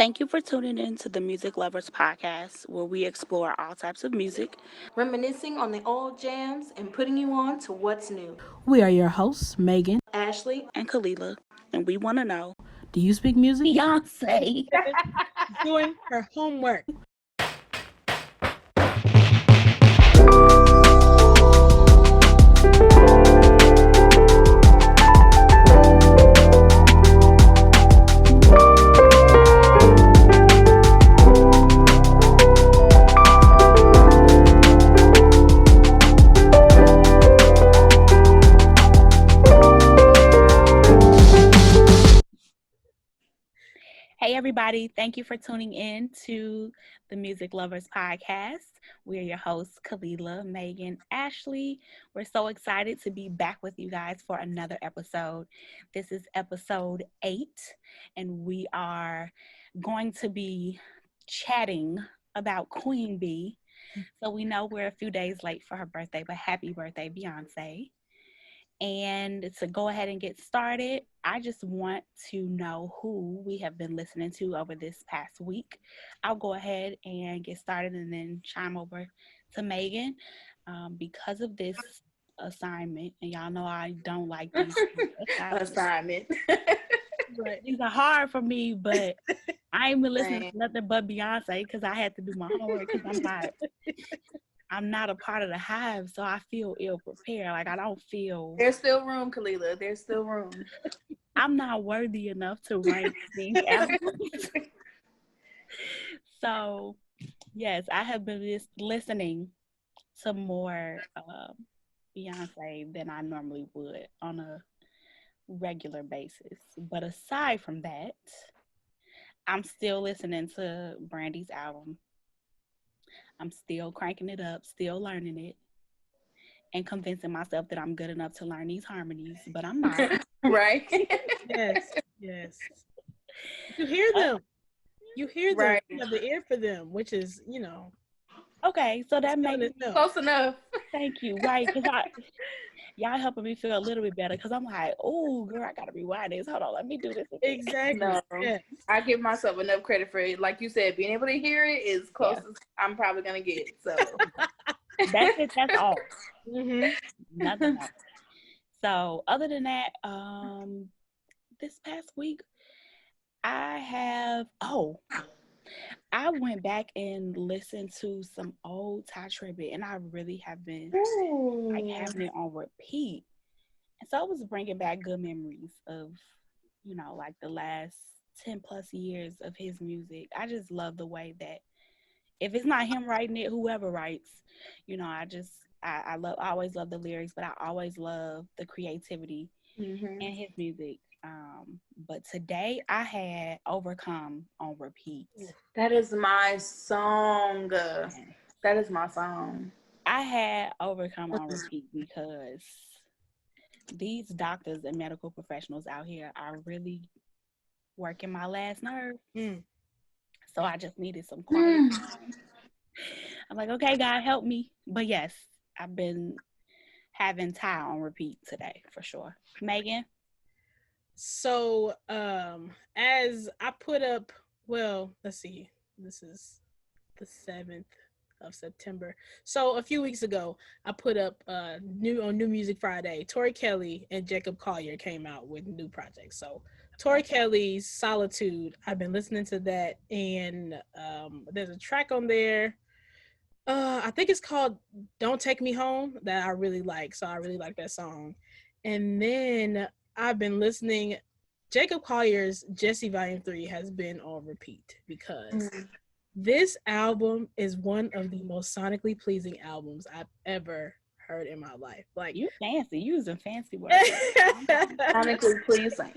Thank you for tuning in to the Music Lovers Podcast, where we explore all types of music. Reminiscing on the old jams and putting you on to what's new. We are your hosts, Megan. Ashley, And Kalila, and we want to know, Do you speak music? Beyonce. Doing her homework. Hey, everybody. Thank you for tuning in to the Music Lovers Podcast. We're your hosts, Kalila, Megan, Ashley. We're so excited to be back with you guys for another episode. This is episode 8, and we are going to be chatting about Queen Bee. So we know we're a few days late for her birthday, but happy birthday, Beyonce. And to go ahead and get started, I just want to know who we have been listening to over this past week. I'll go ahead and get started and then chime over to Megan. Because of this assignment, and y'all know I don't like these assignment. But these are hard for me, but I ain't been listening to nothing but Beyonce because I had to do my homework because I'm not a part of the hive, so I feel ill prepared. Like I don't feel. There's still room, Kalila. There's still room. I'm not worthy enough to rank these albums. So, yes, I have been listening to more Beyonce than I normally would on a regular basis. But aside from that, I'm still listening to Brandy's album. I'm still cranking it up, still learning it, and convincing myself that I'm good enough to learn these harmonies, but I'm not. Right? Yes. You hear them. You hear them. Right. You have the ear for them, which is, Okay, so that makes it close enough. Thank you. Right, because y'all helping me feel a little bit better because I'm like, oh, girl, I got to rewind this. Hold on, let me do this again. Exactly. No, yes. I give myself enough credit for it. Like you said, being able to hear it is close as I'm probably going to get. So that's it. That's all. Mm-hmm. Nothing else. So other than that, this past week, I went back and listened to some old Ty Tribbett, and I really have been having it on repeat. And so it was bringing back good memories of, like the last 10 plus years of his music. I just love the way that if it's not him writing it, whoever writes, I always love the lyrics, but I always love the creativity in his music. But today I had Overcome on repeat. That is my song. That is my song. I had Overcome on repeat because these doctors and medical professionals out here are really working my last nerve. So I just needed some quiet time. I'm like, okay, God, help me. But yes, I've been having Ty on repeat today for sure. Megan? So, as I put up, let's see, this is the 7th of September. So a few weeks ago, I put up New Music Friday. Tori Kelly and Jacob Collier came out with new projects. So Tori Kelly's Solitude, I've been listening to that, and there's a track on there. I think it's called Don't Take Me Home that I really like. So I really like that song. And then I've been listening. Jacob Collier's Jesse Volume 3 has been on repeat because this album is one of the most sonically pleasing albums I've ever heard in my life. Like, you fancy, using fancy words. Sonically pleasing.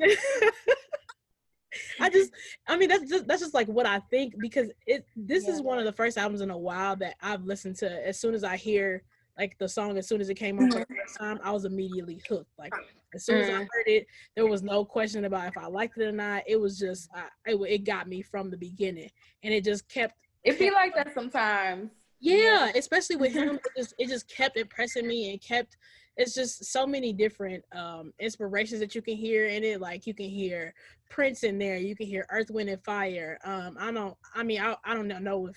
That's just like what I think, because this is one of the first albums in a while that I've listened to. As soon as I hear like the song, as soon as it came on for the first time, I was immediately hooked. Like as soon as I heard it, there was no question about if I liked it or not. It was just it got me from the beginning, and it just kept. It be like that sometimes. Yeah, especially with him, it just kept impressing me and kept it's just so many different inspirations that you can hear in it. Like you can hear Prince in there, you can hear Earth, Wind and Fire. I don't know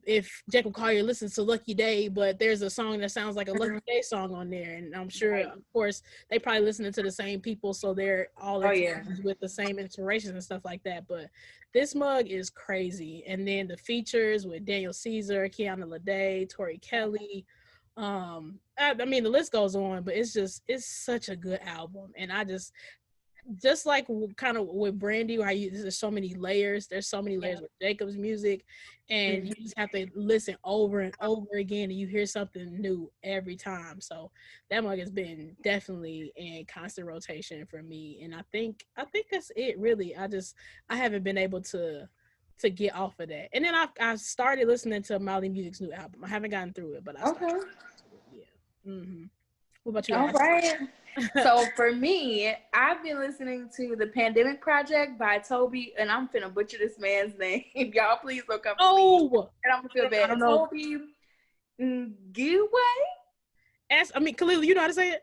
if Jekyll Collier listens to Lucky Day, but there's a song that sounds like a Lucky Day song on there, and I'm sure, Right. of course, they probably listening to the same people, so they're all with the same inspirations and stuff like that. But this mug is crazy, and then the features with Daniel Caesar, Kiana Lede, Tori Kelly. I mean, the list goes on, but it's such a good album, and I just like kind of with Brandy, where there's so many layers. There's so many layers with Jacob's music, and you just have to listen over and over again, and you hear something new every time. So that mug has been definitely in constant rotation for me, and I think that's it. Really, I haven't been able to get off of that. And then I've started listening to Molly Music's new album. I haven't gotten through it, but I started. Yeah. Mm-hmm. What about you? All right. So for me, I've been listening to The Pandemic Project by Toby, and I'm finna butcher this man's name. Y'all please look up me, and I'm gonna feel bad. I don't know. Toby Nguwe? Khalil, you know how to say it?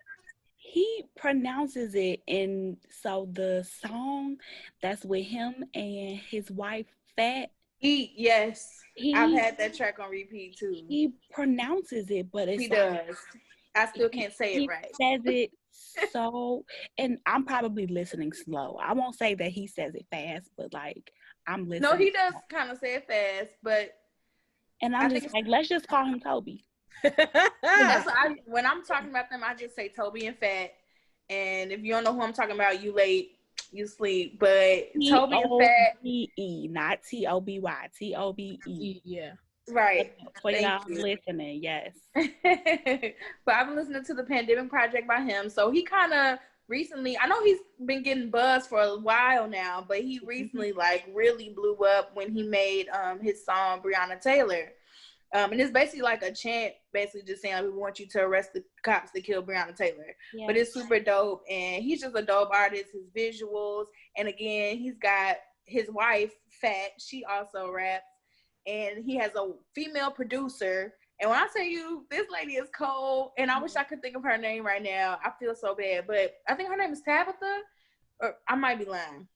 He pronounces it in, so the song that's with him and his wife, Fat. Yes. I've had that track on repeat too. He pronounces it, but it's he does. I still can't say it right. He says it so, and I'm probably listening slow. I won't say that he says it fast, but like I'm listening. No, he does kind of say it fast, but and I'm just like, let's just call him Toby. When I'm talking about them, I just say Toby and Fat. And if you don't know who I'm talking about, you late, you sleep. But Toby and Fat, T-O-B-E, not T-O-B-Y, T-O-B-E. Yeah. Right. For y'all listening, yes. But I've been listening to The Pandemic Project by him. So he kind of recently, I know he's been getting buzz for a while now, but he recently like really blew up when he made his song Breonna Taylor. And it's basically like a chant, basically just saying, we want you to arrest the cops that killed Breonna Taylor. Yeah. But it's super dope, and he's just a dope artist, his visuals. And again, he's got his wife, Fat, she also raps. And he has a female producer. And when I tell you, this lady is cold, and I wish I could think of her name right now. I feel so bad. But I think her name is Tabitha, or I might be lying.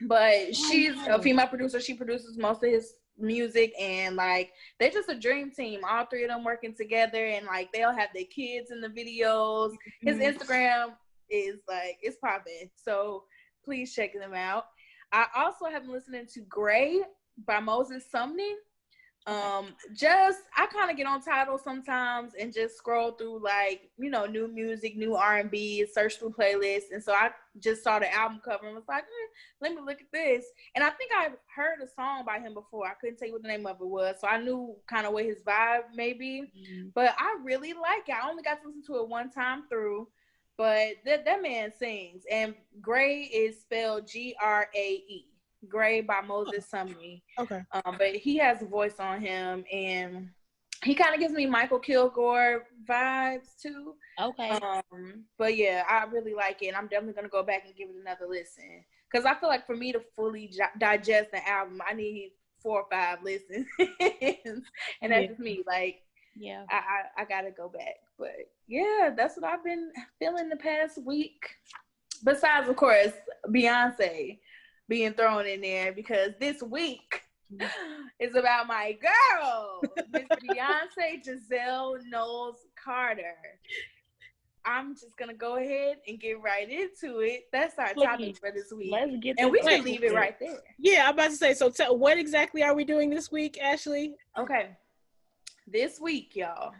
But she's a female producer. She produces most of his music, and like they're just a dream team, all three of them working together, and like they'll have their kids in the videos. His Instagram is like, it's popping, so please check them out. I also have been listening to Gray by Moses Sumney. I kind of get on Tidal sometimes and just scroll through like, new music, new R&B, search through playlists. And so I just saw the album cover and was like, let me look at this. And I think I've heard a song by him before. I couldn't tell you what the name of it was. So I knew kind of what his vibe may be. But I really like it. I only got to listen to it one time through. But that man sings. And Gray is spelled Grae. Gray by Moses Sumney. Okay. But he has a voice on him, and he kind of gives me Michael Kilgore vibes too. Okay. But yeah, I really like it, and I'm definitely gonna go back and give it another listen, because I feel like for me to fully digest the album, I need 4 or 5 listens, and that's just me. Like, yeah, I gotta go back. But yeah, that's what I've been feeling the past week. Besides, of course, Beyonce being thrown in there, because this week is about my girl, Miss Beyonce Giselle Knowles Carter. I'm just gonna go ahead and get right into it. That's our topic for this week. Let's get and we can leave it right there. Yeah, I'm about to say, so what exactly are we doing this week, Ashley? Okay. This week, y'all,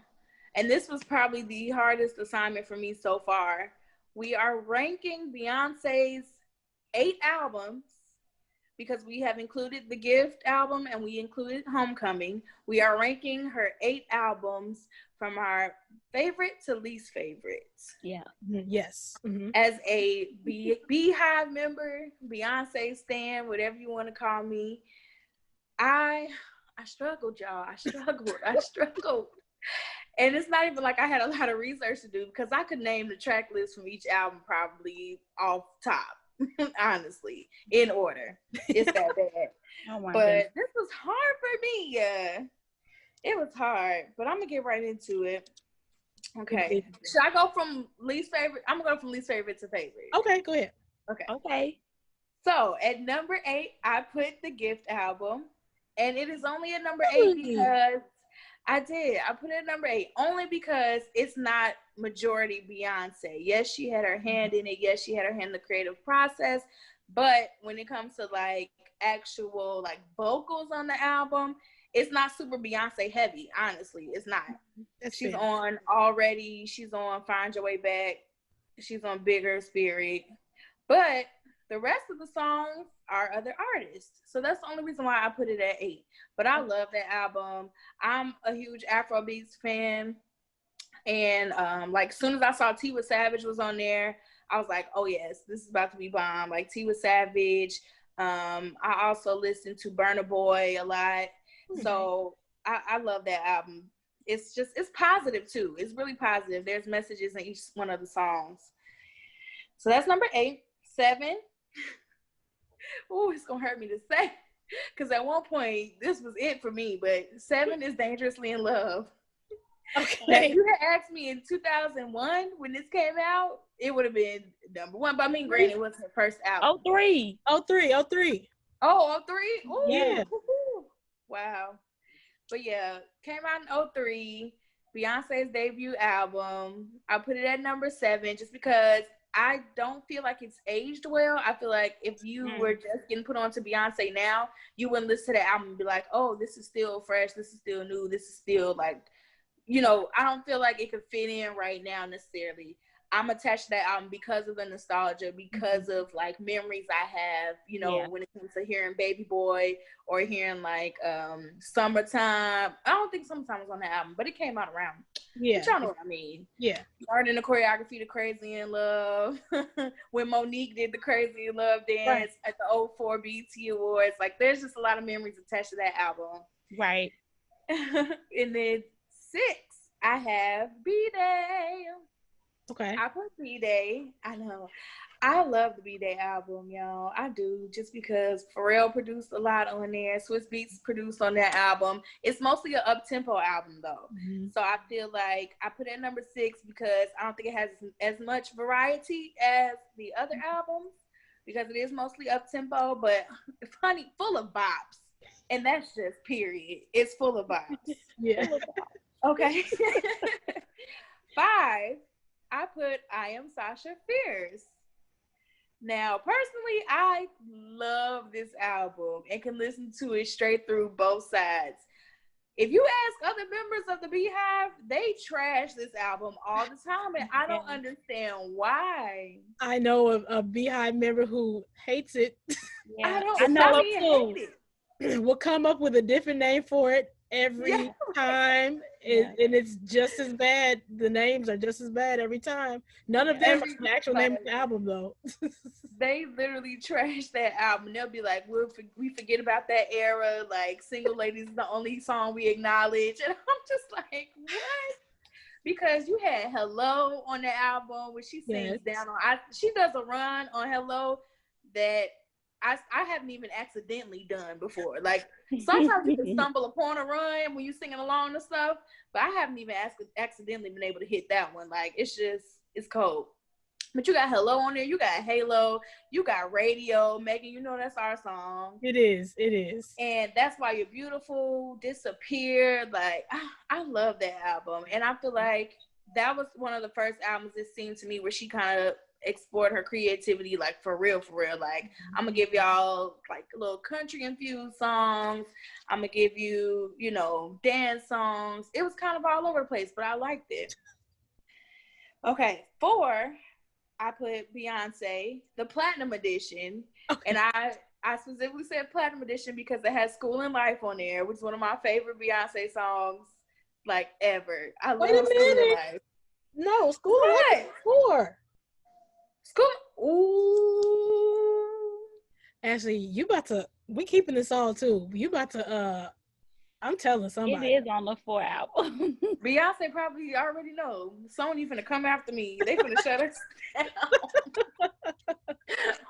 and this was probably the hardest assignment for me so far, we are ranking Beyonce's 8 albums, because we have included the Gift album and we included Homecoming. We are ranking her 8 albums from our favorite to least favorite. Yeah. Yes. Mm-hmm. As a Beehive member, Beyonce stan, whatever you want to call me, I struggled, y'all. I struggled. And it's not even like I had a lot of research to do, because I could name the track list from each album probably off top. Honestly, in order. It's that bad. But goodness. This was hard for me. It was hard, but I'm gonna get right into it. Okay. Should I go from least favorite? I'm gonna go from least favorite to favorite. Okay, go ahead. Okay. So at number 8, I put the Gift album, and it is only at number 8 because I put it at number 8 only because it's not majority Beyonce. Yes, she had her hand in it. Yes, she had her hand in the creative process. But when it comes to like actual like vocals on the album, it's not super Beyonce heavy. Honestly, it's not. She's on Already. She's on Find Your Way Back. She's on Bigger Spirit. But the rest of the songs are other artists. So that's the only reason why I put it at 8. But I love that album. I'm a huge Afrobeats fan. And like soon as I saw Tiwa Savage was on there, I was like, oh yes, this is about to be bomb. Like Tiwa Savage. I also listened to Burna Boy a lot. So I love that album. It's positive too. It's really positive. There's messages in each one of the songs. So that's number 8. 7. Oh, it's gonna hurt me to say, because at one point this was it for me. But 7 is Dangerously in Love. Okay. Now, if you had asked me in 2001 when this came out, it would have been number 1. But I mean, granted, it was her first album. 03. Oh, 03. Ooh. Yeah. Wow. But yeah, came out in 03. Beyonce's debut album. I put it at number 7 just because I don't feel like it's aged well. I feel like if you were just getting put on to Beyonce now, you wouldn't listen to the album and be like, oh, this is still fresh. This is still new. This is still like, you know, I don't feel like it could fit in right now necessarily. I'm attached to that album because of the nostalgia, because of like memories I have, you know, when it comes to hearing Baby Boy or hearing like Summertime. I don't think Summertime was on the album, but it came out around. Yeah. But y'all know what I mean. Yeah. Learning the choreography to Crazy in Love. When Monique did the Crazy in Love dance at the 04 BET Awards. Like there's just a lot of memories attached to that album. Right. And then 6, I have B-Day. Okay. I put B-Day. I know. I love the B-Day album, y'all. I do, just because Pharrell produced a lot on there. Swiss Beats produced on that album. It's mostly an up-tempo album, though. So I feel like I put it at number 6 because I don't think it has as much variety as the other albums, because it is mostly up-tempo, but funny, full of bops. And that's just period. It's full of bops. Yeah. Full of bops. Okay. 5. I put I Am Sasha Fierce. Now, personally, I love this album and can listen to it straight through both sides. If you ask other members of the Beehive, they trash this album all the time, and I don't understand why. I know a Beehive member who hates it. Yeah. I know too. We'll come up with a different name for it every time, and it's just as bad. The names are just as bad every time. None of them are the actual name of the album, though. They literally trash that album. They'll be like, we forget about that era. Like, Single Ladies is the only song we acknowledge. And I'm just like, what? Because you had Hello on the album, where she sings down on. She does a run on Hello that I haven't even accidentally done before. Like, sometimes you can stumble upon a run when you're singing along and stuff, but I haven't even accidentally been able to hit that one. Like, it's cold. But you got Hello on there, you got Halo, you got Radio. Megan, you know that's our song. It is. And That's Why You're Beautiful, Disappear. Like, I love that album. And I feel like that was one of the first albums, it seemed to me, where she kind of explored her creativity, like for real. Like, I'm gonna give y'all like little country infused songs. I'm gonna give you, you know, dance songs. It was kind of all over the place, but I liked it. Okay, 4, I put Beyonce, the Platinum Edition. Okay. And I specifically said Platinum Edition because it has School and Life on there, which is one of my favorite Beyonce songs like ever. I love School and Life. No, School and Life is 4. Ooh. Ashley, we keeping this all too. You about to I'm telling somebody. It is on the 4 album. Beyonce probably already know. Sony finna come after me. They finna shut us down.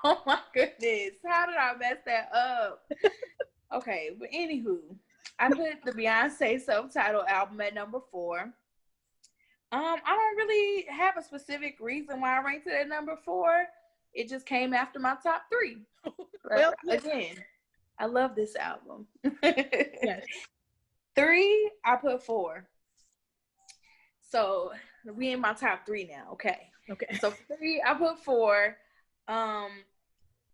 Oh my goodness. How did I mess that up? Okay, but anywho, I put the Beyonce self-titled album at number 4. I don't really have a specific reason why I ranked it at number 4. It just came after my top 3. Well, Again, I love this album. yes. 3, I put 4. So we in my top 3 now. Okay. Okay. So 3, I put 4.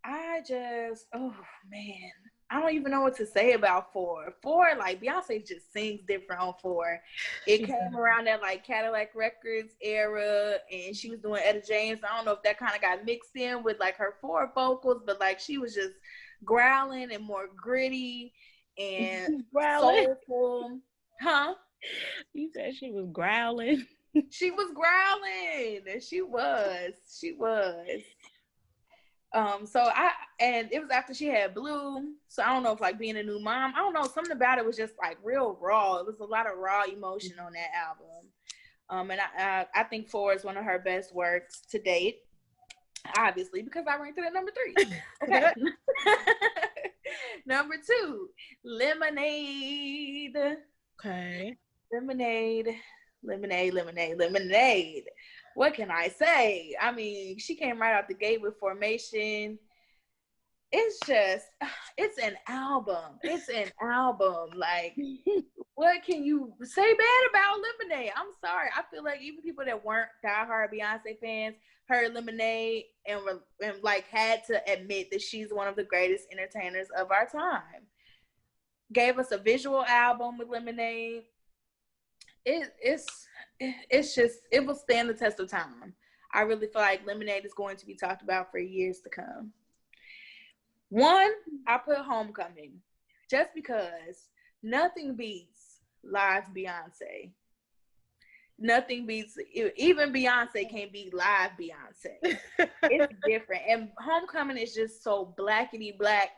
I just, oh man, I don't even know what to say about 4. 4, like Beyonce just sings different on 4. It came around that like Cadillac Records era, and she was doing Etta James. I don't know if that kind of got mixed in with like her 4 vocals, but like she was just growling and more gritty and soulful. Huh? You said she was growling. She was growling. She was. And it was after she had Blue. So I don't know if like being a new mom, I don't know, something about it was just like real raw. It was a lot of raw emotion on that album. And I think 4 is one of her best works to date, obviously, because I ranked it at number 3. Okay. Number 2, Lemonade. Okay. Lemonade. What can I say? I mean, she came right out the gate with Formation. It's an album. Like, what can you say bad about Lemonade? I'm sorry. I feel like even people that weren't diehard Beyonce fans heard Lemonade and like had to admit that she's one of the greatest entertainers of our time. Gave us a visual album with Lemonade. It will stand the test of time. I really feel like Lemonade is going to be talked about for years to come. 1, I put Homecoming, just because nothing beats live Beyonce. Nothing beats, even Beyonce can't beat live Beyonce. It's different. And Homecoming is just so blackety black.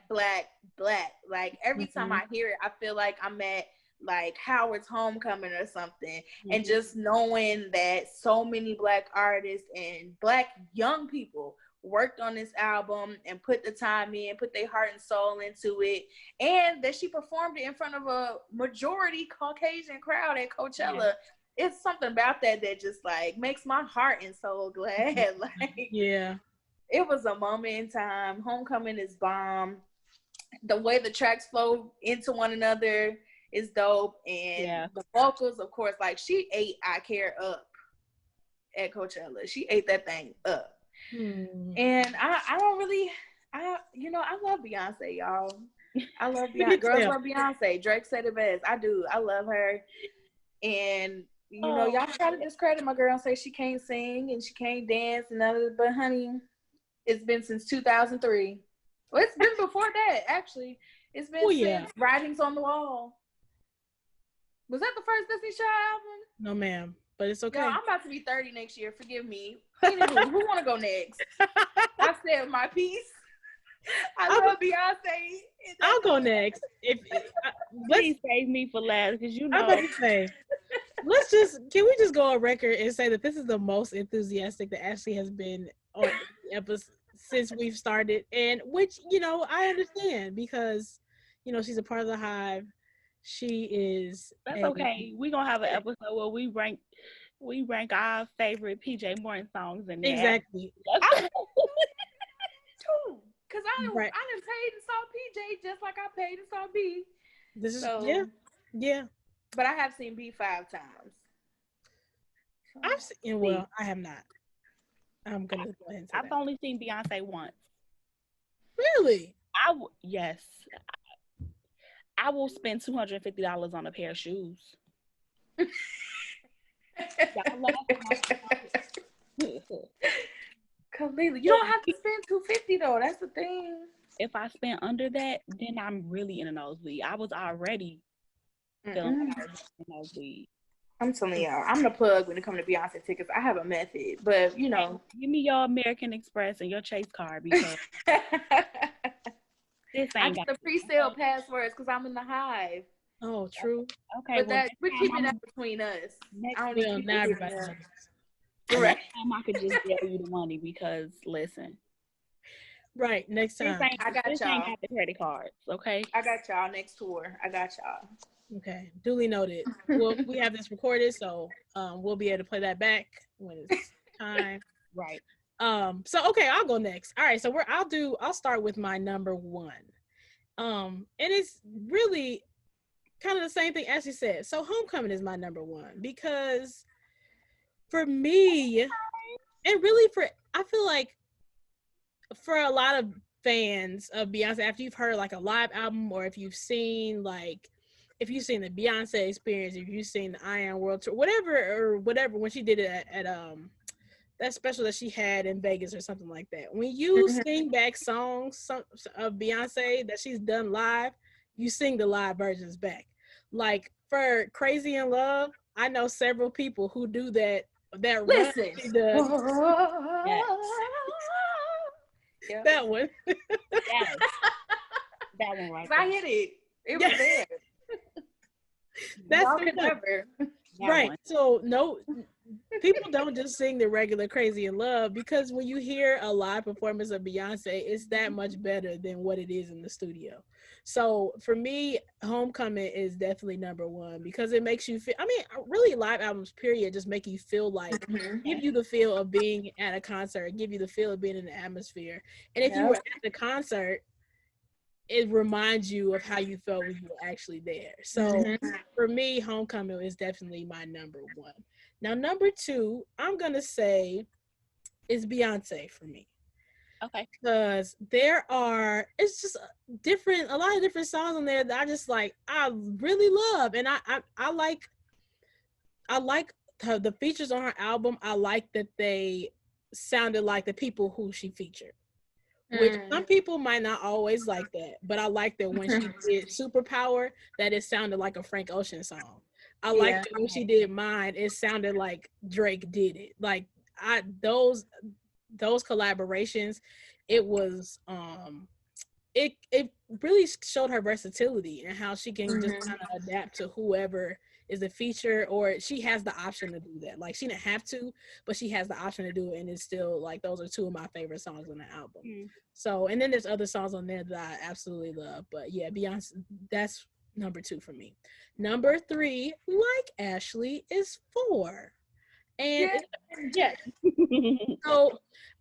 Like every time I hear it, I feel like I'm at like Howard's Homecoming or something. And just knowing that so many Black artists and Black young people worked on this album and put the time in, put their heart and soul into it, and that she performed it in front of a majority Caucasian crowd at Coachella. It's something about that just like makes my heart and soul glad. Like, it was a moment in time. Homecoming is bomb. The way the tracks flow into one another is dope. And the vocals, of course, like she ate I Care up at Coachella. She ate that thing up. And I don't really, I love Beyonce, y'all. I love Beyonce. Girls love Beyonce. Drake said it best. I do. I love her. And y'all try to discredit my girl and say she can't sing and she can't dance and other, but honey, it's been since 2003. Well, it's been before that, actually. It's been since Writings on the Wall. Was that the first Destiny Child album? No, ma'am. But it's okay. Yo, I'm about to be 30 next year. Forgive me. Anywho, who want to go next? I said my piece. I love Beyonce. I'll go next. Please save me for last, because I'm about to say. Can we just go on record and say that this is the most enthusiastic that Ashley has been on the episode since we've started, and which I understand because she's a part of the Hive. She is. That's okay. We're gonna have an episode where we rank our favorite PJ Morton songs in there. Exactly. Because I didn't paid and saw PJ just like I paid and saw B. This is yeah. But I have seen B 5 times. I've seen. Well, I have not. I'm gonna go ahead and say I've only seen Beyonce once. Really? Yes. I will spend $250 on a pair of shoes. Khalila, you don't have to spend $250 though. That's the thing. If I spend under that, then I'm really in a nosebleed. I was already feeling like I was in a nosebleed. I'm telling y'all, I'm the plug when it comes to Beyonce tickets. I have a method, but give me your American Express and your Chase card because this ain't I get the pre-sale passwords because I'm in the Hive. Oh, true. Okay, but we're keeping that between us. I don't need now everybody. Right. I could just tell you the money because listen. Right. Next time. I got This ain't y'all. got the credit cards, okay? I got y'all next tour. I got y'all. Okay. Duly noted. Well, we have this recorded, so we'll be able to play that back when it's time. Right. So okay, I'll go next. All right, so I'll start with my number one. And it's really kind of the same thing as you said. So Homecoming is my number one because for me, and really I feel like for a lot of fans of Beyonce, after you've heard like a live album, or if you've seen the Beyonce experience, if you've seen the I Am World Tour, whatever, when she did it at that special that she had in Vegas or something like that. When you sing back songs of Beyonce that she's done live, you sing the live versions back. Like for Crazy in Love, I know several people who do that run she does. Yes. Yep. That one. Yes. That one right I there. hit it. It was there. That's Y'all the could one. never. That Right. one. So no, people don't just sing the regular Crazy in Love, because when you hear a live performance of Beyonce, it's that much better than what it is in the studio. So for me, Homecoming is definitely number one because it makes you feel, I mean, really live albums period just make you feel like, give you the feel of being at a concert, give you the feel of being in the atmosphere. And if you were at the concert, it reminds you of how you felt when you were actually there. So for me, Homecoming is definitely my number one. Now, number two, I'm gonna say is Beyonce for me. Okay. Because it's just a lot of different songs on there that I just like, I really love. And I like the features on her album. I like that they sounded like the people who she featured. Which some people might not always like that, but I like that when she did Superpower, that it sounded like a Frank Ocean song. I like that when she did Mine, it sounded like Drake did it. Like those collaborations, it was it really showed her versatility and how she can just kind of adapt to whoever is a feature, or she has the option to do that. Like she didn't have to, but she has the option to do it, and it's still like those are two of my favorite songs on the album. So, and then there's other songs on there that I absolutely love, but yeah, Beyonce, that's number two for me. Number three, like Ashley, is Four, and so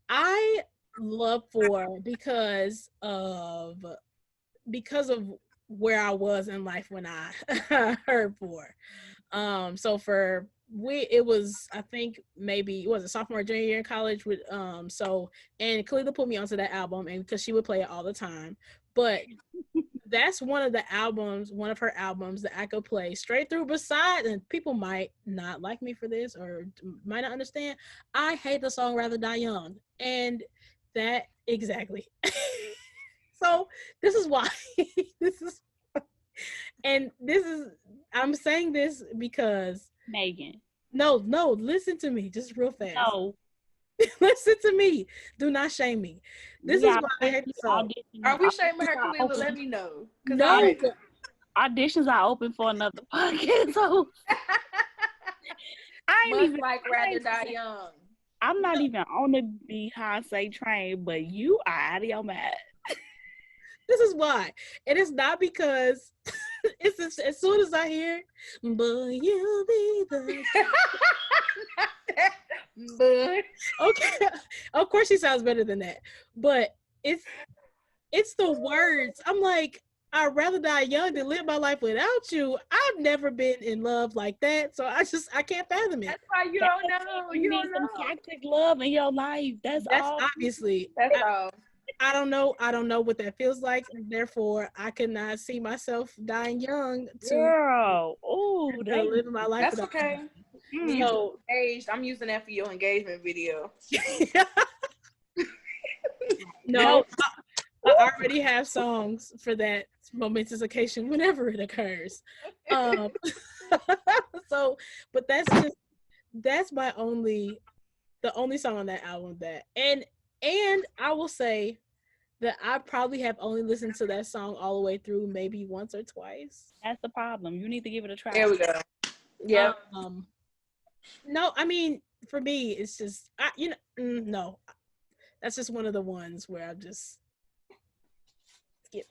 I love Four because of where I was in life when I heard Four. So it was, I think maybe it was a sophomore junior year in college with so, and Kalila put me onto that album, and because she would play it all the time. But that's one of her albums that I could play straight through. Besides, and people might not like me for this or might not understand, I hate the song Rather Die Young. And that exactly. So this is why I'm saying this because Megan. no, listen to me just real fast. No. Listen to me. Do not shame me. This is why I hate the song. Are we shaming her, Kalila? Let me know. No. Auditions are open for another podcast. So I ain't even like Rather Die Young. I'm not even on the Beyonce train, but you are out of your mind. This is why. And it's not because it's as soon as I hear, but you'll be the but okay. Of course she sounds better than that. But it's the words. I'm like, I'd rather die young than live my life without you. I've never been in love like that. So I can't fathom it. That's why you don't know. You need some toxic love in your life. That's all. Obviously. That's all. I don't know what that feels like. Therefore, I cannot see myself dying young to live my life. That's okay. So, engaged. I'm using that for your engagement video. No, I already have songs for that momentous occasion whenever it occurs. So, but that's the only song on that album and I will say that I probably have only listened to that song all the way through maybe once or twice. That's the problem. You need to give it a try. There we go. Yeah. No, I mean, for me, it's just no. That's just one of the ones where skip.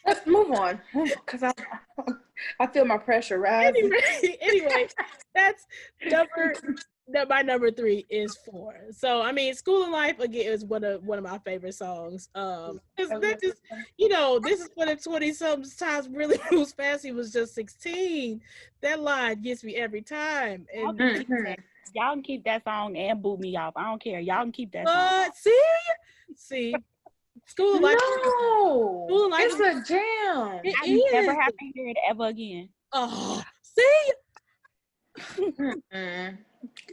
Let's move on, because I feel my pressure rising. Anyway, that's my number 3 is 4. So I mean, School of Life again is one of my favorite songs. That just, this is for the 20-something times really moves fast. He was just 16. That line gets me every time. And y'all can keep that song and boot me off. I don't care. Y'all can keep that song. See, School of Life. No, School of Life it's a jam. I never have to hear it ever again. Oh, see.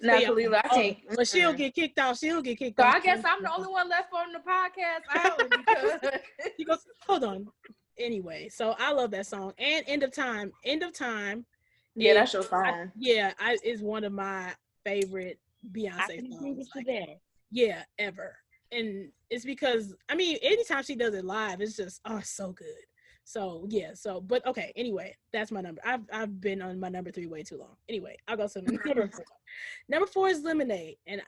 Now, Kalila, I can't. But she'll get kicked out. She'll get kicked So out. I guess I'm the only one left on the podcast island because she goes, hold on. Anyway, so I love that song. And End of Time. Yeah, that's your song. Is one of my favorite Beyonce songs. Yeah, ever. And it's because, I mean, anytime she does it live, it's just, it's so good. So yeah, but okay, anyway, that's my number. I've been on my number 3 way too long. Anyway, I'll go to number 4. Number 4 is Lemonade, and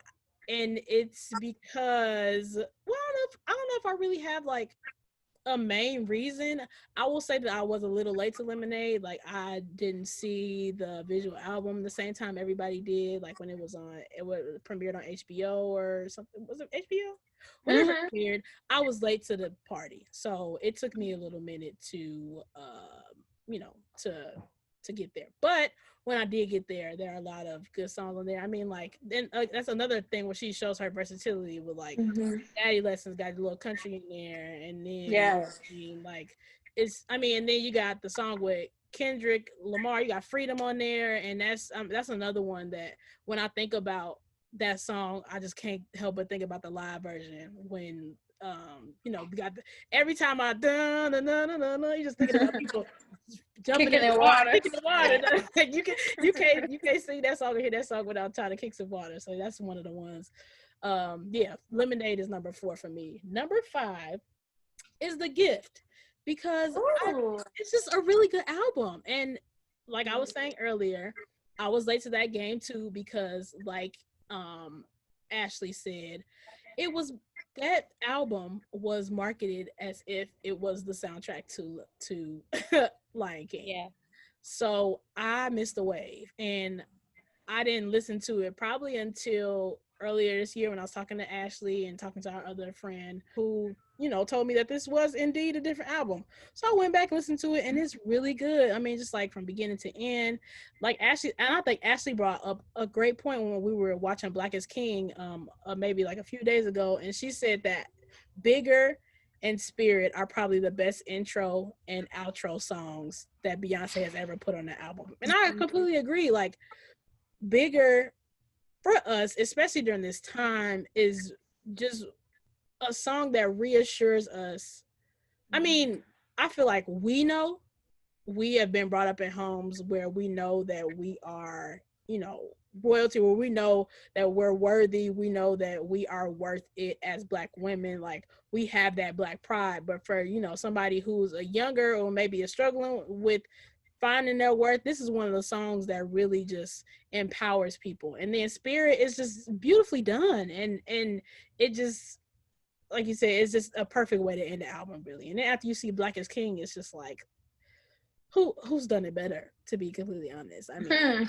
it's because, well, I don't know if I really have like a main reason. I will say that I was a little late to Lemonade. Like, I didn't see the visual album the same time everybody did. Like when it was premiered on HBO or something. Was it HBO? Whenever it premiered, I was late to the party, so it took me a little minute to, to get there. But when I did get there, there are a lot of good songs on there. I mean, like, then that's another thing where she shows her versatility with like Daddy Lessons got a little country in there, and then and then you got the song with Kendrick Lamar. You got Freedom on there, and that's another one that when I think about that song, I just can't help but think about the live version when we got every time I you just thinking about people jumping kicking in water. Kicking in water. you can't sing that song or hear that song without trying to kick some water. So that's one of the ones. Lemonade is number 4 for me. Number 5 is The Gift, because it's just a really good album. And like I was saying earlier, I was late to that game too, because like Ashley said, that album was marketed as if it was the soundtrack to Lion King. Yeah. So I missed the wave, and I didn't listen to it probably until earlier this year when I was talking to Ashley and talking to our other friend who, told me that this was indeed a different album. So I went back and listened to it, and it's really good. I mean, just like from beginning to end, like Ashley, and I think Ashley brought up a great point when we were watching Black is King, maybe like a few days ago, and she said that Bigger and Spirit are probably the best intro and outro songs that Beyonce has ever put on the album. And I completely agree. Like, Bigger for us, especially during this time, is just a song that reassures us. I mean, I feel like we have been brought up in homes where we know that we are, royalty, where we know that we're worthy, we know that we are worth it as Black women. Like, we have that Black pride. But for, somebody who's a younger or maybe is struggling with finding their worth, this is one of the songs that really just empowers people. And then Spirit is just beautifully done, and it just, like you said, it's just a perfect way to end the album, really. And then after you see Black is King, it's just like, who's done it better, to be completely honest. I mean,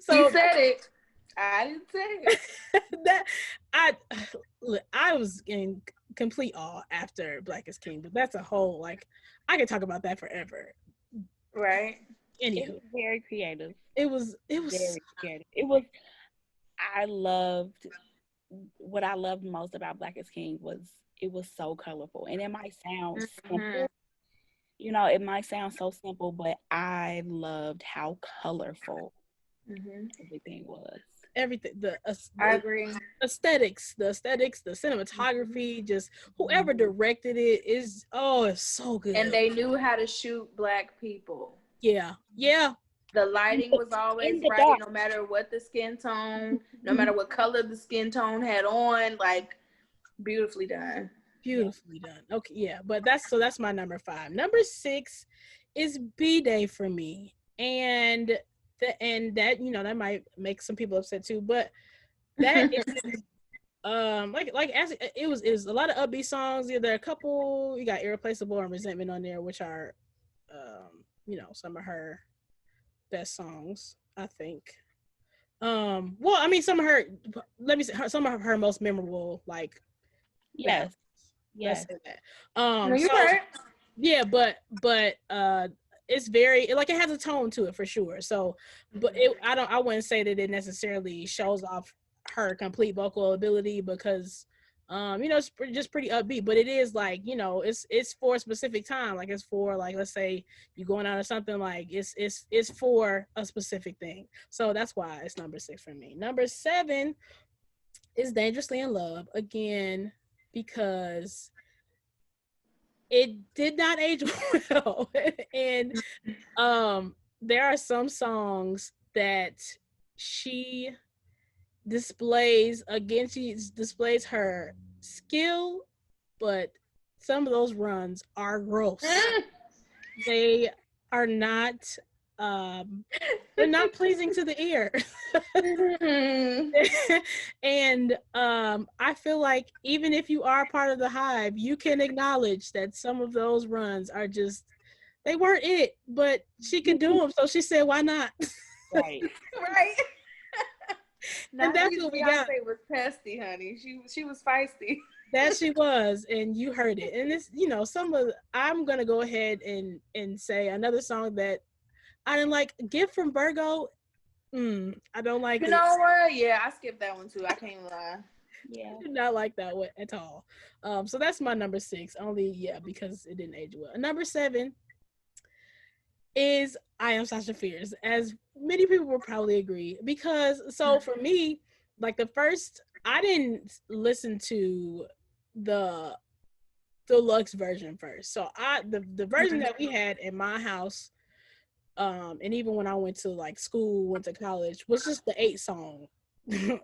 so you said it. I didn't say it. I was in complete awe after Black is King, but that's a whole, like, I could talk about that forever. Right. Anywho, it was very creative. It was very creative. What I loved most about Black is King was it was so colorful. And it might sound simple, it might sound so simple, but I loved how colorful everything was. Everything, I agree. Aesthetics, the cinematography, just whoever directed it is, it's so good. And they knew how to shoot Black people. Yeah. The lighting was always right, no matter what the skin tone, no matter what color the skin tone had on, like, beautifully done. Beautifully done. Okay, yeah, but that's my number 5. Number 6 is B-Day for me. And that, that might make some people upset too, but that is like as it was a lot of upbeat songs. Yeah, there are a couple. You got Irreplaceable and Resentment on there, which are some of her best songs, I think. Well, I mean, some of her, let me say, some of her most memorable like ballads. Yes. Let's Yes. say that. No, you're So right. yeah, but it's very like it has a tone to it for sure. So, but I wouldn't say that it necessarily shows off her complete vocal ability because it's just pretty upbeat, but it is like, it's for a specific time. Like it's for like, let's say you going out or something, like it's for a specific thing. So that's why it's number 6 for me. Number 7 is Dangerously in Love again because it did not age well. And there are some songs that she she displays her skill, but some of those runs are gross. They are not they're not pleasing to the ear. And I feel like even if you are part of the hive, you can acknowledge that some of those runs are just, they weren't it, but she could do them, so she said why not. Right. Right. And that's what we got. Beyonce was pesty, honey. She was feisty. That she was, and you heard it. And it's, I'm gonna go ahead and say another song that I didn't like, Gift from Virgo. I don't like You it. know what? Yeah, I skipped that one too. I can't lie. Yeah. I did not like that one at all. So that's my number 6. Only because it didn't age well. Number 7 is I Am Sasha Fierce, as many people will probably agree. Because so for me, like I didn't listen to the deluxe version first. So the version that we had in my house, and even when I went to like school, went to college, was just the 8 song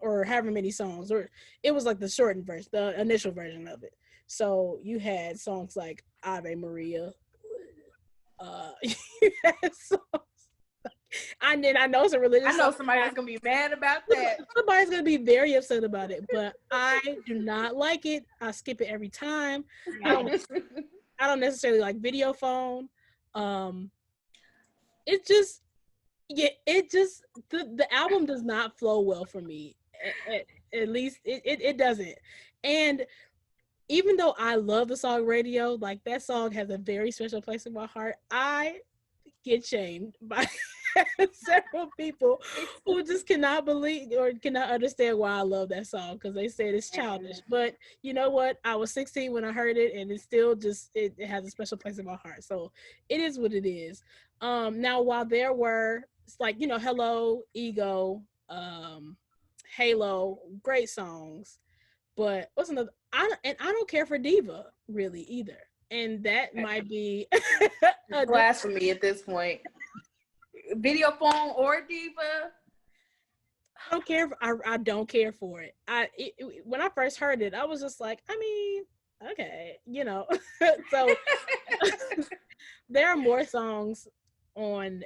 or however many songs, or it was like the shortened version, the initial version of it. So you had songs like Ave Maria. You had songs. I know it's a religious I know song. somebody that's gonna be mad about that. Somebody's gonna be very upset about it, but I do not like it. I skip it every time. I don't necessarily like video phone. It just, the album does not flow well for me. At least it doesn't. And even though I love the song Radio, like that song has a very special place in my heart. I get shamed by several people who just cannot believe or cannot understand why I love that song because they said it's childish. But you know what? I was 16 when I heard it, and it's still just it has a special place in my heart. So it is what it is. Now while there were like Hello, Ego, Halo, great songs, but what's another? I don't care for Diva really either, and that might be blasphemy at this point. Video phone or Diva. I don't care. I don't care for it. When I first heard it, I was just like, I mean, okay, So there are more songs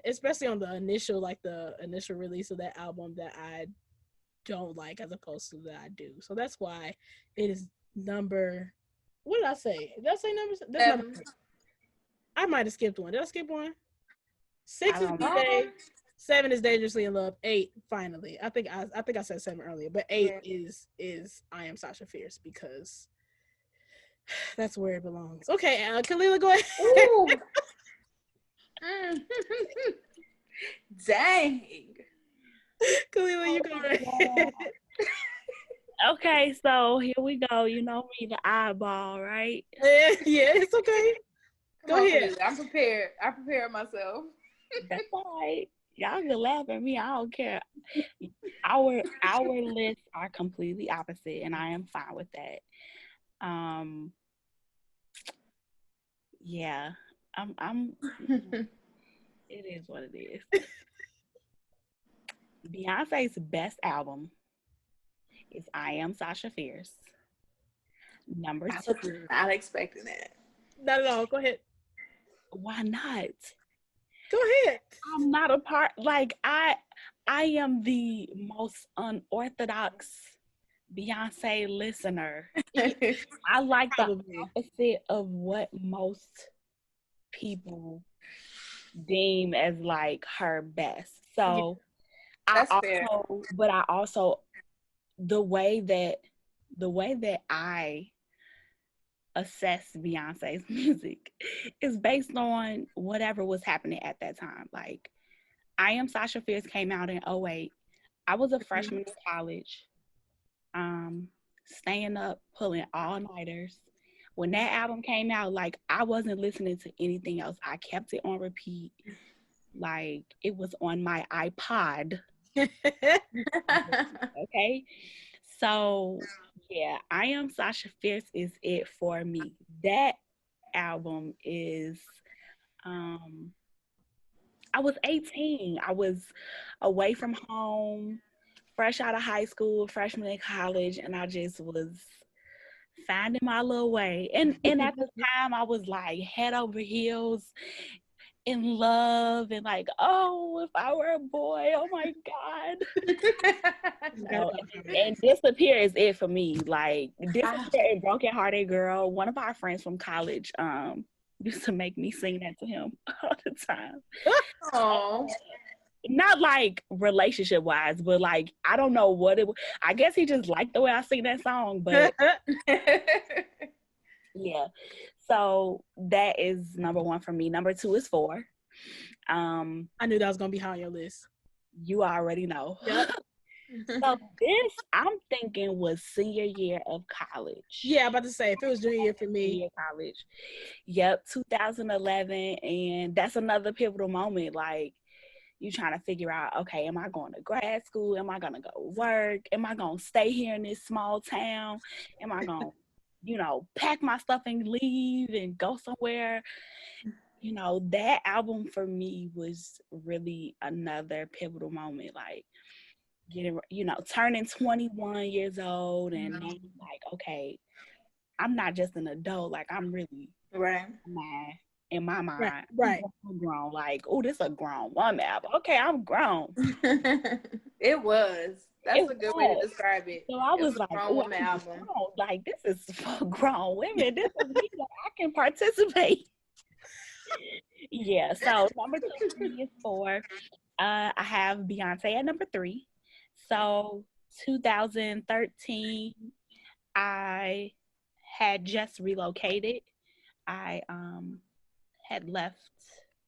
especially on the initial release of that album that I don't like as opposed to that I do. So that's why it is number. What did I say? Did I say number? That's number 6. I might have skipped one. Did I skip one? 6 is B-Day. 7 is Dangerously in Love. 8 finally. I think I said 7 earlier, but 8 is I Am Sasha Fierce because that's where it belongs. Okay, Kalila, go ahead. Dang. Kalila, you go ahead. Okay, so here we go. You know me, the eyeball, right? Yeah, it's okay. Go ahead. I'm prepared. I prepared myself. That's all right. Y'all can laugh at me. I don't care. Our lists are completely opposite, and I am fine with that. Yeah. I'm it is what it is. Beyonce's best album is I Am Sasha Fierce. Number 2. I was not expecting that. Not at all. Go ahead. Why not? Go ahead. I'm not a part. Like I am the most unorthodox Beyonce listener. I like the Probably. opposite of what most people deem as like her best. Yeah, So that's fair. I also the way that I assess Beyonce's music is based on whatever was happening at that time. Like I Am Sasha Fierce came out in '08. I was a freshman in college, staying up, pulling all nighters. When that album came out, like I wasn't listening to anything else. I kept it on repeat. Like it was on my iPod. Okay. So yeah, I Am Sasha Fierce is it for me. That album is um I was 18. I was away from home, fresh out of high school, freshman in college, and I just was finding my little way. And at the time I was like head over heels in love and like, oh, if I were a boy, oh my God. Forgot No, about her. and Disappear is it for me. Like Ah, Disappear and Broken Hearted Girl. One of our friends from college used to make me sing that to him all the time. oh. Not like relationship wise, but like I don't know what it was. I guess he just liked the way I sing that song, but yeah. So that is number one for me. Number two is four. I knew that was gonna be high on your list. You already know. Yep. So this I'm thinking was senior year of college. Yeah, I'm about to say if it was junior year for me. Year college. Yep, 2011, and that's another pivotal moment. Like you trying to figure out, okay, am I going to grad school? Am I gonna go work? Am I gonna stay here in this small town? Am I gonna, pack my stuff and leave and go somewhere? That album for me was really another pivotal moment. Like getting, turning 21 years old and being like, okay, I'm not just an adult. Like I'm really Right. mad in my Right, mind. right. I'm grown. Like, oh, this a grown woman album. Okay, I'm grown. It was. It That's a good way to was. describe it. So I It's was a like, grown oh, woman I'm album. grown. Like, this is for grown women. This is me. Like, I can participate. Yeah. So number two for me is four. I have Beyonce at number three. So 2013, I had just relocated. I had left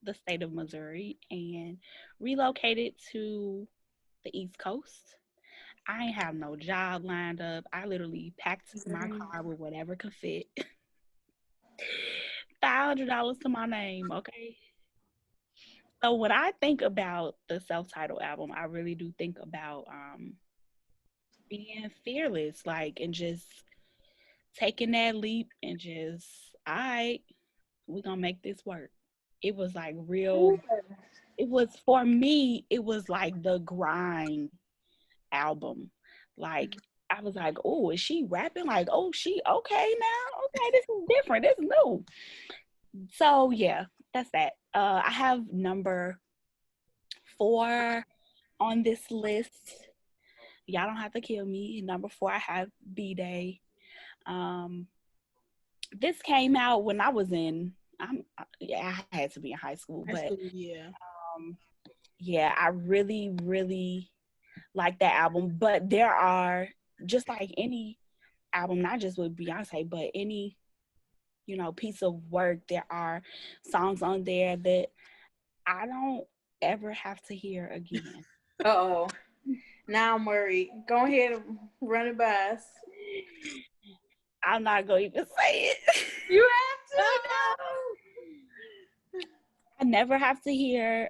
the state of Missouri and relocated to the East Coast. I ain't have no job lined up. I literally packed my car with whatever could fit. $500 to my name, okay? So when I think about the self-titled album, I really do think about being fearless, like, and just taking that leap and just, all right, we're gonna make this work. It was like real. It was for me. It was like the grind album. Like I was like, oh, is she rapping? Like, oh, she okay now? Okay, this is different. This is new. So yeah, that's that. I have number four on this list. Y'all don't have to kill me. Number four, I have B-Day. Um, this came out when I was in. Yeah, I had to be in high school, High but school, yeah. um, yeah, I really, really like that album. But there are just like any album, not just with Beyonce, but any piece of work. There are songs on there that I don't ever have to hear again. Uh-oh. Now I'm worried. Go ahead and run it by us. I'm not gonna even say it. You have to I never have to hear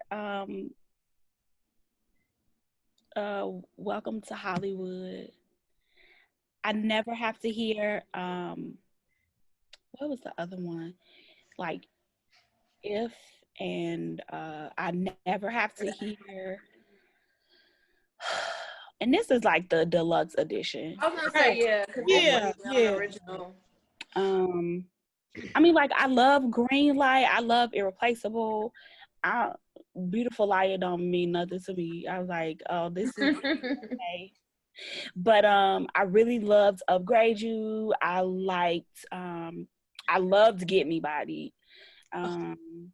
Welcome to Hollywood. I never have to hear what was the other one? Like If, and I never have to hear and this is like the deluxe edition. I was gonna say Right. yeah, because this Yeah, is the yeah. original. I mean, like I love Green Light, I love Irreplaceable. I Beautiful Liar don't mean nothing to me. I was like, oh, this is okay. But I really loved Upgrade You. I loved Get Me Bodied. Um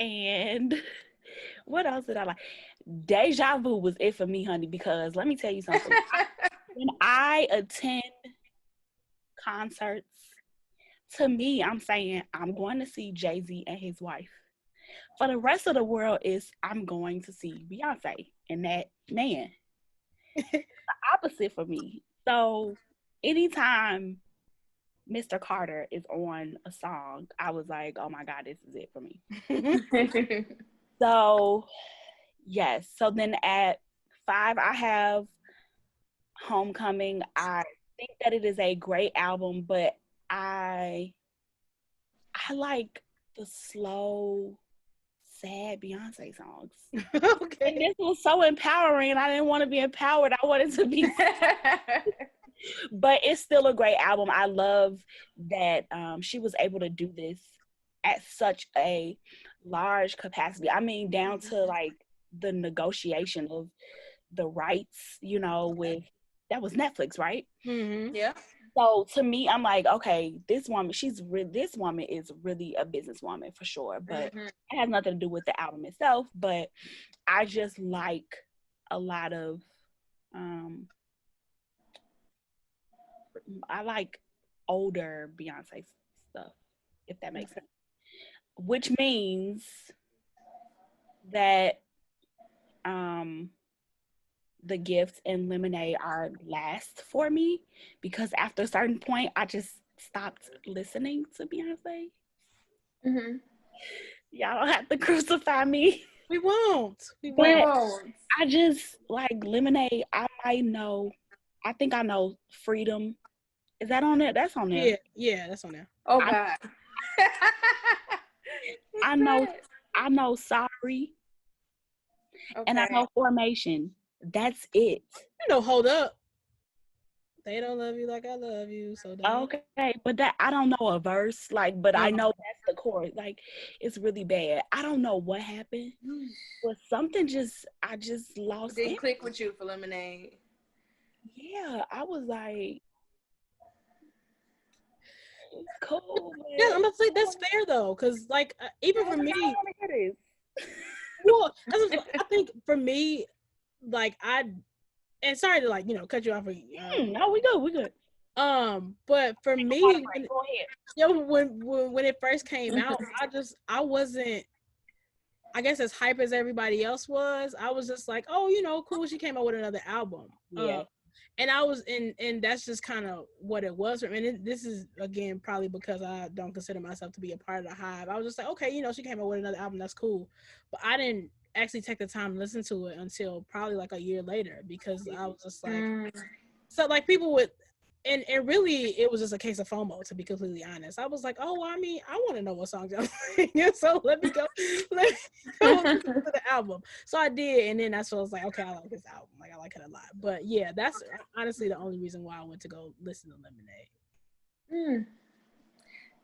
and what else did I like? Deja Vu was it for me, honey, because let me tell you something. When I attend concerts, to me, I'm saying I'm going to see Jay-Z and his wife. For the rest of the world is I'm going to see Beyonce and that man. The opposite for me. So anytime Mr. Carter is on a song, I was like, oh my God, this is it for me. So yes. So then at 5, I have Homecoming. I think that it is a great album, but I like the slow, sad Beyonce songs. Okay. And this was so empowering, and I didn't want to be empowered. I wanted to be, but it's still a great album. I love that she was able to do this at such a large capacity. I mean, down to like the negotiation of the rights, with that was Netflix, right? Mm-hmm. Yeah. So to me, I'm like, okay, this woman is really a businesswoman for sure, but it has nothing to do with the album itself. But I just like a lot of, I like older Beyonce stuff, if that makes sense. Which means that The Gift and Lemonade are last for me because after a certain point, I just stopped listening to Beyonce. Y'all don't have to crucify me. We won't. But I just like Lemonade. I think I know Freedom. Is that on there? That's on there. Yeah, that's on there. Oh God. I know Sorry. Okay. And I know Formation. That's it. Hold up. They don't love you like I love you, so don't. Okay, but that I don't know a verse, but I know that's the chorus. Like, it's really bad. I don't know what happened, but something I just lost. Didn't click with you for Lemonade. Yeah, I was like, it's cool. Yeah, I'm gonna say that's fair though, because even for me, well, I think for me, and sorry to cut you off. No, we good. But for me, when it first came out, I wasn't, I guess, as hype as everybody else was. I was just like, oh, cool, she came out with another album. Yeah. And I was, and that's just kind of what it was. And this is, again, probably because I don't consider myself to be a part of the Hive. I was just like, okay, she came out with another album. That's cool. But I didn't actually take the time to listen to it until probably like a year later, because I was just like, so like people would, and really it was just a case of FOMO, to be completely honest. I was like, oh, well, I mean, I want to know what songs y'all playing, so let me go listen to the album. So I did, and then that's what I was like, okay, I like this album, like I like it a lot. But yeah, that's honestly the only reason why I went to go listen to Lemonade.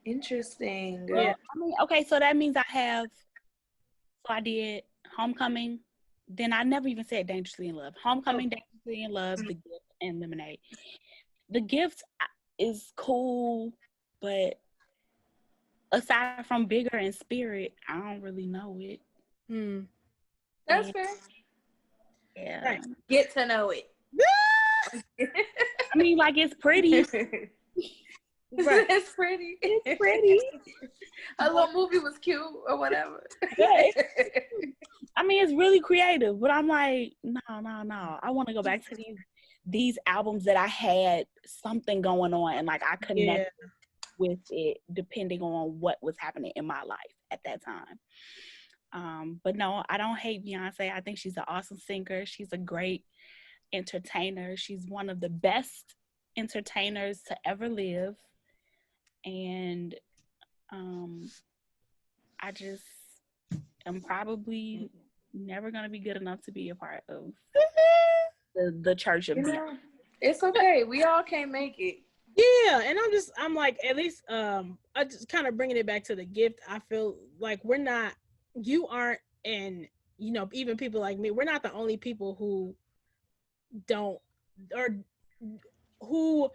Interesting. Yeah. I mean, okay, so that means I did Homecoming. Then I never even said Dangerously in Love. Homecoming, Dangerously in Love, The Gift, and Lemonade. The Gift is cool, but aside from Bigger in Spirit, I don't really know it. That's fair. Yeah. Right. Get to know it. I mean, like, it's pretty. Right. It's pretty. It's pretty. A little movie was cute or whatever. I mean, it's really creative, but I'm like, no. I want to go back to these albums that I had something going on, and like I connected with it depending on what was happening in my life at that time. But no, I don't hate Beyonce. I think she's an awesome singer. She's a great entertainer. She's one of the best entertainers to ever live. And I just am probably never going to be good enough to be a part of the church of Beyonce. It's okay. We all can't make it. Yeah, and I'm like, at least I just kind of bringing it back to The Gift. I feel like you aren't, and you know, even people like me, we're not the only people who don't, or who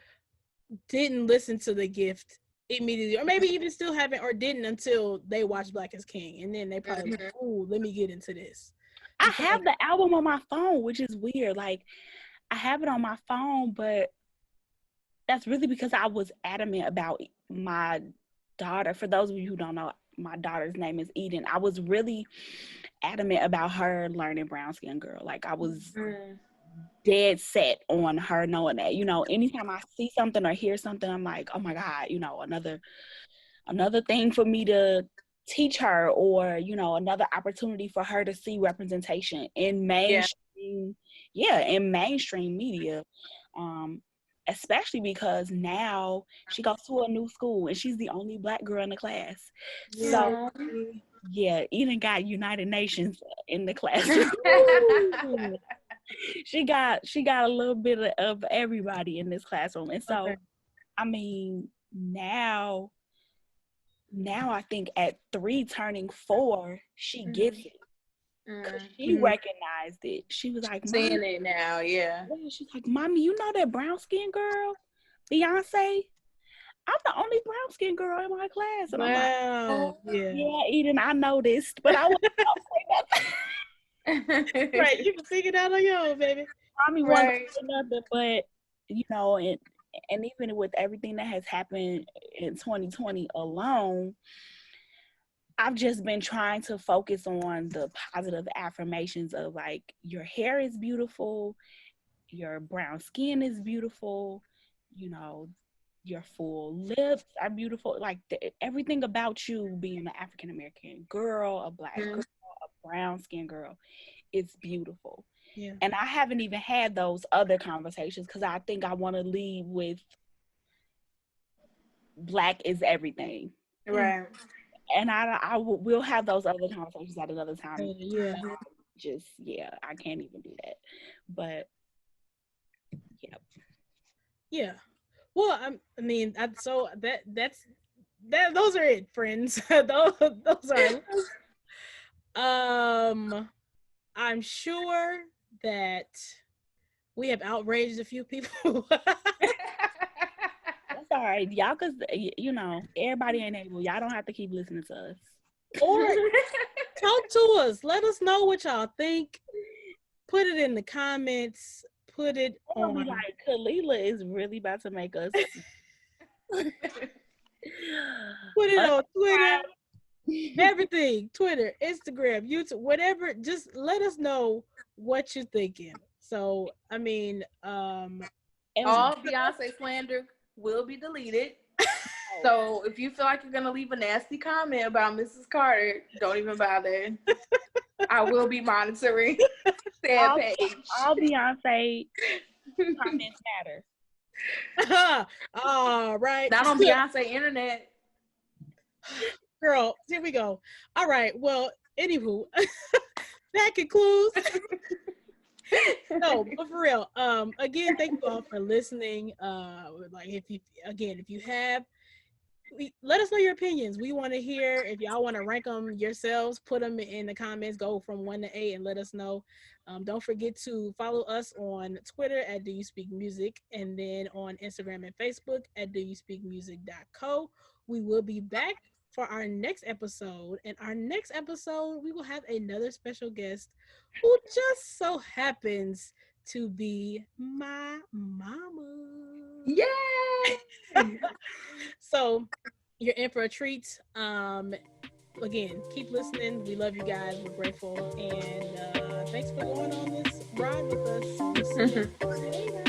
didn't listen to The Gift immediately, or maybe even still haven't, or didn't until they watched Black is King, and then they probably like, "Ooh, let me get into this." I Because have the album on my phone, which is weird. Like, I have it on my phone, but that's really because I was adamant about my daughter. For those of you who don't know, my daughter's name is Eden. I was really adamant about her learning Brown Skin Girl. Like, I was dead set on her knowing that. You know, anytime I see something or hear something, I'm like, oh my God, you know, another thing for me to teach her, or, you know, another opportunity for her to see representation in mainstream, in mainstream media. Especially because now she goes to a new school and she's the only Black girl in the class. So yeah, Eden got United Nations in the classroom. she got a little bit of everybody in this classroom. And so I mean, now I think at 3 turning 4, she gets it. Cause she recognized it. She was like, "Mom," seeing it now, she's like, "Mommy, you know that brown skin girl, Beyonce? I'm the only brown skin girl in my class." And I'm like, wow, yeah, Eden, I noticed, but I wasn't gonna say nothing. right, you can figure it out on your own, baby. Mommy wasn't gonna say nothing, but you know, and even with everything that has happened in 2020 alone, I've just been trying to focus on the positive affirmations of like, your hair is beautiful, your brown skin is beautiful, you know, your full lips are beautiful. Like everything about you being an African American girl, a Black girl, a brown skin girl, it's beautiful. Yeah. And I haven't even had those other conversations because I think I want to lead with Black is everything. right. And we'll have those other conversations at another time. Yeah. I can't even do that. But yeah. Well, I mean, so that's those are it, friends. those are. I'm sure that we have outraged a few people. That's all right, y'all. Cause you know, everybody ain't able. Y'all don't have to keep listening to us. Or talk to us. Let us know what y'all think. Put it in the comments. Put it on. Be like, Kalila is really about to make us. Put it on Twitter. Everything. Twitter, Instagram, YouTube, whatever. Just let us know what you're thinking. So, I mean, all Beyonce slander will be deleted. So if you feel like you're gonna leave a nasty comment about Mrs. Carter, don't even bother. I will be monitoring that page. All Beyonce comments matter. All right. Not on Beyonce internet. Girl, here we go. All right. Well, anywho, that concludes. No, but for real. Again, thank you all for listening. Like if you have, let us know your opinions. We want to hear. If y'all want to rank them yourselves, put them in the comments. Go from 1 to 8 and let us know. Don't forget to follow us on Twitter at Do You Speak Music, and then on Instagram and Facebook at doyouspeakmusic.co. We will be back for our next episode. And our next episode, we will have another special guest who just so happens to be my mama. Yay! So you're in for a treat. Again, keep listening. We love you guys. We're grateful. And thanks for going on this ride with us. We'll see you later.